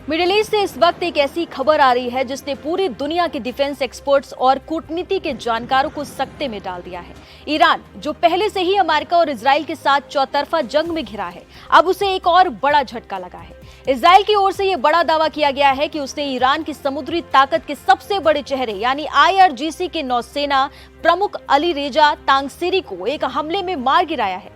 Middle east से इस वक्त एक ऐसी खबर आ रही है जिसने पूरी दुनिया के डिफेंस एक्सपर्ट्स और कूटनीति के जानकारों को सकते में डाल दिया है। ईरान, जो पहले से ही अमेरिका और इजराइल के साथ चौतरफा जंग में घिरा है, अब उसे एक और बड़ा झटका लगा है। इजराइल की ओर से यह बड़ा दावा किया गया है कि उसने ईरान की समुद्री ताकत के सबसे बड़े चेहरे यानी IRGC के नौसेना प्रमुख अली रेजा तांगसीरी को एक हमले में मार गिराया है।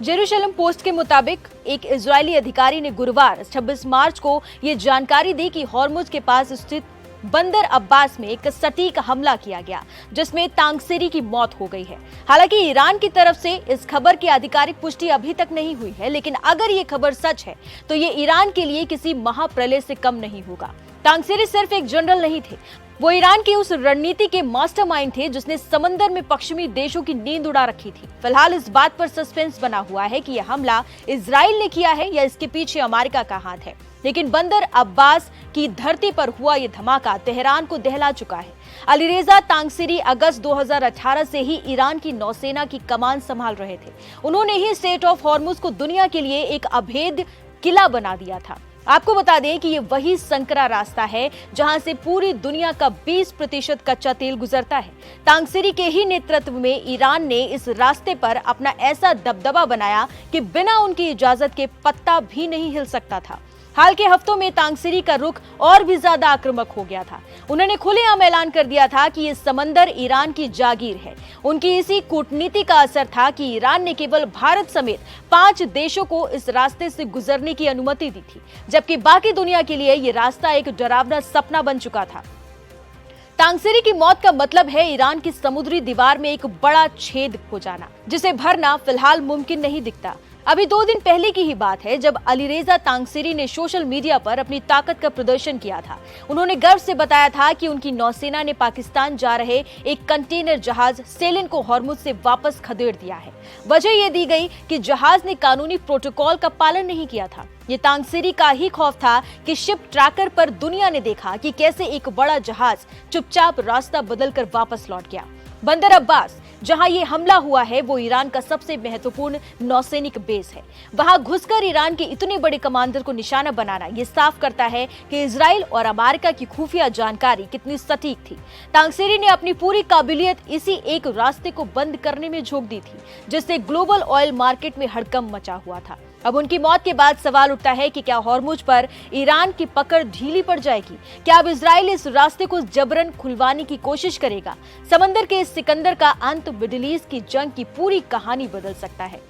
जेरूशलम पोस्ट के मुताबिक एक इजरायली अधिकारी ने गुरुवार 26 मार्च को यह जानकारी दी कि हॉर्मुज के पास स्थित बंदर अब्बास में एक सटीक हमला किया गया जिसमें तांगसीरी की मौत हो गई है। हालांकि ईरान की तरफ से इस खबर की आधिकारिक पुष्टि अभी तक नहीं हुई है, लेकिन अगर ये खबर सच है तो ये ईरान के लिए किसी महाप्रलय से कम नहीं होगा। तांगसीरी सिर्फ एक जनरल नहीं थे, वो ईरान की उस रणनीति के मास्टरमाइंड थे जिसने समंदर में पश्चिमी देशों की नींद उड़ा रखी थी। फिलहाल इस बात पर सस्पेंस बना हुआ है कि यह हमला इजराइल ने किया है या इसके पीछे अमेरिका का हाथ है, लेकिन बंदर अब्बास की धरती पर हुआ यह धमाका तेहरान को दहला चुका है। अलीरेजा तांगसीरी अगस्त 2018 से ही ईरान की नौसेना की कमान संभाल रहे थे। उन्होंने ही स्ट्रेट ऑफ हॉर्मुज को दुनिया के लिए एक अभेद किला बना दिया था। आपको बता दें कि ये वही संकरा रास्ता है जहां से पूरी दुनिया का 20% कच्चा तेल गुजरता है। तांगसीरी के ही नेतृत्व में ईरान ने इस रास्ते पर अपना ऐसा दबदबा बनाया कि बिना उनकी इजाजत के पत्ता भी नहीं हिल सकता था। हाल के हफ्तों में तांगसीरी का रुख और भी ज्यादा आक्रामक हो गया था। उन्होंने खुलेआम ऐलान कर दिया था कि ये समंदर ईरान की जागीर है। उनकी इसी कूटनीति का असर था कि ईरान ने केवल भारत समेत 5 देशों को इस रास्ते से गुजरने की अनुमति दी थी, जबकि बाकी दुनिया के लिए ये रास्ता एक डरावना सपना बन चुका था। तांगसीरी की मौत का मतलब है ईरान की समुद्री दीवार में एक बड़ा छेद हो जाना, जिसे भरना फिलहाल मुमकिन नहीं दिखता। अभी 2 दिन पहले की ही बात है जब अलीरेजा तांगसीरी ने सोशल मीडिया पर अपनी ताकत का प्रदर्शन किया था। उन्होंने गर्व से बताया था कि उनकी नौसेना ने पाकिस्तान जा रहे एक कंटेनर जहाज सेलिन को हॉर्मुज से वापस खदेड़ दिया है। वजह यह दी गई कि जहाज ने कानूनी प्रोटोकॉल का पालन नहीं किया था। ये तांगसीरी का ही खौफ था कि शिप ट्रैकर पर दुनिया ने देखा कि कैसे एक बड़ा जहाज चुपचाप रास्ता बदलकर वापस लौट गया। बंदर अब्बास, जहां ये हमला हुआ है, वो ईरान का सबसे महत्वपूर्ण नौसैनिक बेस है। वहां घुसकर ईरान के इतने बड़े कमांडर को निशाना बनाना ये साफ करता है कि इजराइल और अमेरिका की खुफिया जानकारी कितनी सटीक थी। तांगसीरी ने अपनी पूरी काबिलियत इसी एक रास्ते को बंद करने में झोंक दी थी, जिससे ग्लोबल ऑयल मार्केट में हड़कंप मचा हुआ था। अब उनकी मौत के बाद सवाल उठता है कि क्या हॉर्मुज पर ईरान की पकड़ ढीली पड़ जाएगी? क्या अब इजराइल इस रास्ते को जबरन खुलवाने की कोशिश करेगा? समंदर के इस सिकंदर का अंत मिडिल ईस्ट की जंग की पूरी कहानी बदल सकता है।